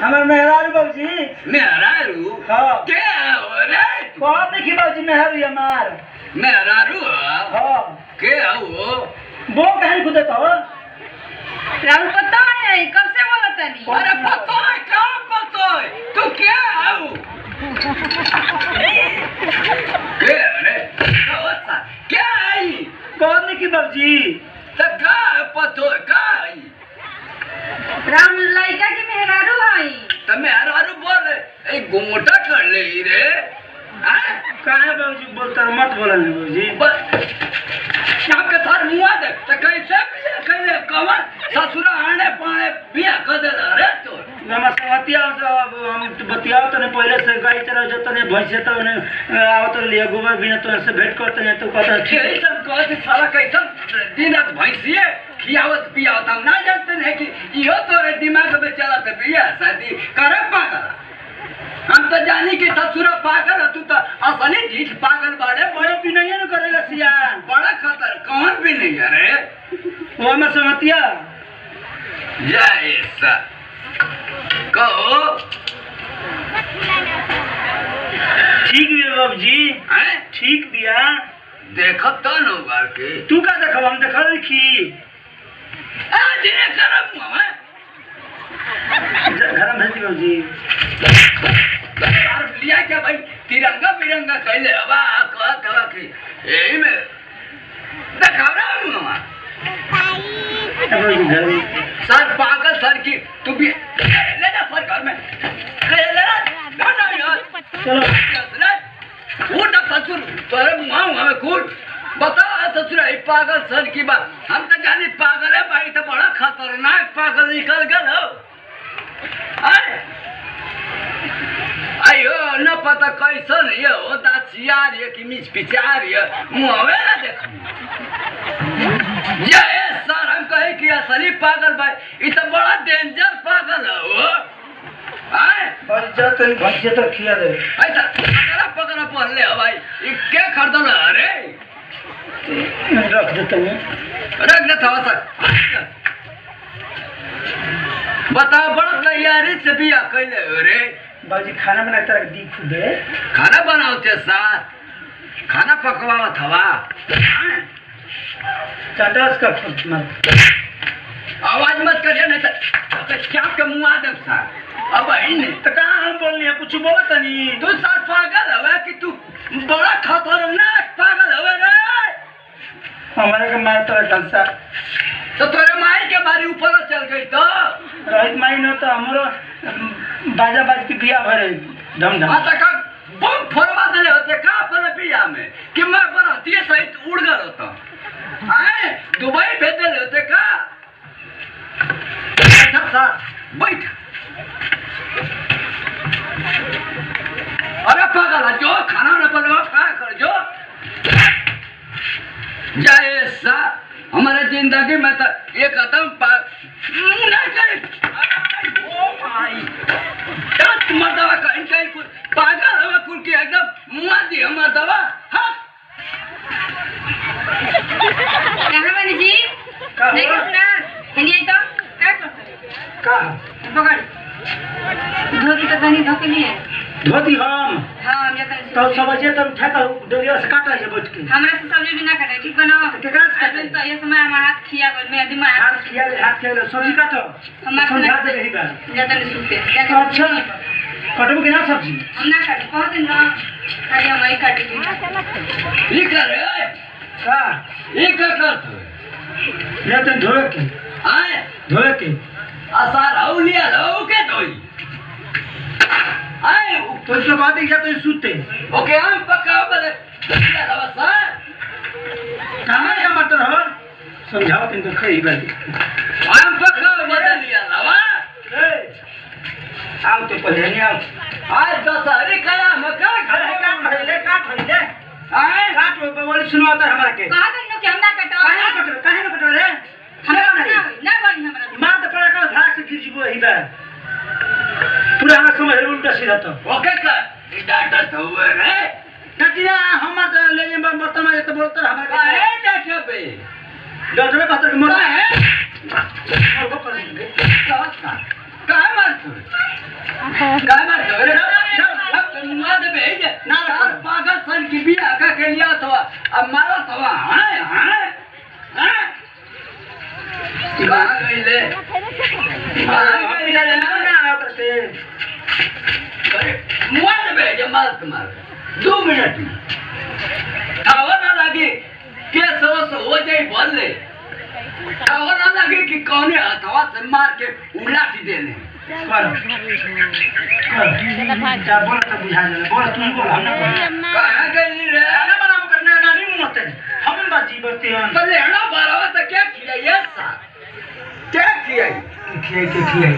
हमार मेहरारू बाबूजी। मेहरारू? हाँ। क्या हो रे? कौन देखी बाबूजी मेहरारू हमार? मेहरारू? हाँ। क्या हो? वो कहीं खुदे तो? राहुल पता है कब से बोला तनी? अरे पता है कहाँ पता है? तू क्या हो? क्या रे? क्या आई? कौन देखी बाबूजी? तो कहाँ पता है कहाँ आई? राहुल लड़का की मेहरारू आई। तो मेहरारू बोले ए गुमटा कर ले रे? हाँ? कहाँ बाबूजी बोलता मत बोला नहीं बाबूजी। यहाँ के थार मुआ दे तो कैसे बिया कैले कमर ससुरा आने पाने बिया कर दे रे तो हमार संगतिया हम बतियाओ तने पहले से गाड़ी चलाओ जो तने भैंसे तो ने आवत लिए गोबर बिना तो से भेंट करते हैं तो कहता ठीक सब कहते साला कैसा दिन रात भैंसिए खियावत पियावत हम ना जानते हैं कि इहो तोरे दिमाग में चला तो बिया शादी करे पागल हम तो जानी कि ससुरा पागल तू तो असली ढीठ पागल बाड़े बड़े भी नहीं है करेगा सियान बड़ा खतर कौन भी नहीं है रे वो हमार संगतिया जय सा कहो ठीक भी बाबूजी हैं ठीक बिया देखो तो नो बार के तू का देखब हम देखा लिखी आज ये करम हमें घर में भेजी बाबूजी तार लिया क्या भाई तिरंगा बिरंगा कैले हवा कह कह के यही में देखा रहा हूँ मामा बाबूजी घर में सर पागल सर की तू भी ले जा सर घर में ले ना यार चलो वो ना ससुर तोरे मुँह हमें कूट बता ससुर ये पागल सर की बात हम तो जानी पागल है भाई तो बड़ा खतरनाक पागल निकल गल हो अयो न पता कैसन ये होता चियार ये कि मिच पिचार ये मुँहवे ना देखो ये सर हम कहे कि असली पागल भाई ये तो बड़ा डेंजर पागल है वो बाबूजी जा तनी भैंसे तो खिया दे ऐसा पकड़ा पकड़ा पहन ले भाई ये क्या खरीदल अरे रख देते हैं रख दे था सर बता बड़ा तैयारी से भी अकेले रे बाबूजी खाना बना तरह दी खुदे खाना बनाओते साथ खाना पकवावा थवा चाटस का खुद मत आवाज मत करिए नहीं तो क्या के मुँह आदम सा अब नहीं तो कहाँ हम बोलनी है कुछ बोला तनी तू साथ पागल हवे कि तू बड़ा खतरनाक पागल हवे रे हमारे के मार तरह कंसा तो तोरे माई के मारी ऊपर चल गई तो रोहित माई न तो हमरो बाजा बाज के बिया भरे धम धम आता का बम फोड़वा देले होते का पर बिया में कि मैं बराती सहित उड़ गल होता आए दुबई भेज देले होते का अच्छा सा बैठ अरे पागल जो खाना न बनवा खा कर जो जय सा हमारे जिंदगी में तो एक कदम ओ भाई मर्दवा कहीं कहीं कुछ पागल हवा कुल की एकदम मुआ दी हमार दवा हाँ कहाँ बनी जी? नहीं सुना हिंदी तो क्या करते? का पकड़ धोती तो तनी धोके नहीं है धोती हम हाँ ये तो समझे तो उठा तो डोरिया से काटा है बैठ के हमरा से सब्जी भी ना काटे ठीक बनो केकरा से काटे? तो ये समय हमारा हाथ खिया गल मैं दिमाग हाथ खिया ले सब्जी काटो हमारे समझा दे रही बात ज्यादा नहीं सुनते क्या करते अच्छा कटबो कि ना सब्जी हम ना काटे बहुत दिन ना खाली हम वही काटे ये कर रे का ये क्या करते ले तो धोए के आए धोए के आसार औलिया लो के तोई आए तो इसके बाद ही क्या तो सूते ओके हम पकाओ बले सर कहाँ का मटर हो समझाओ तीन तो खई बात हम पकाओ बदल लिया लवा आओ तो पहले नहीं आओ आज दशहरी कला मका अरे काट ले आए काट बोली सुनाता है हमारा के कहा दिन कि हम ना कटो काहे ना कटो रे हमरा ना बनी हमरा मार तो पड़ा का धाक से गिर जीवो ही बा पूरा हमारा समझ उल्टा सीधा तो ओके का डाटा तो हुए रे कटिया हम तो ले जे बर्तन में तो बोलते हमारा काहे डाटा पे डॉक्टर कहता कि मर काहे और वो कर देंगे काहे मारते काय मारतो रे मत भेज ना पागल सन की बिया का के लिया तो अब मारा तो हां हां हां कहां गई ले ना करते मत भेज मत मार 2 मिनट में खावा ना लगे के सोच हो जाए बोले खावा ना लगे कि कौन हथवा से मार के उलाट देने कर क्या बोला तो बुझा जाए बोला तुम बोला हम ना कहां गई रे खाना बनाओ करने ना नहीं मत हम बाजी बरते हैं तो लेना बारवा तो क्या किया ये सा क्या किया खियाई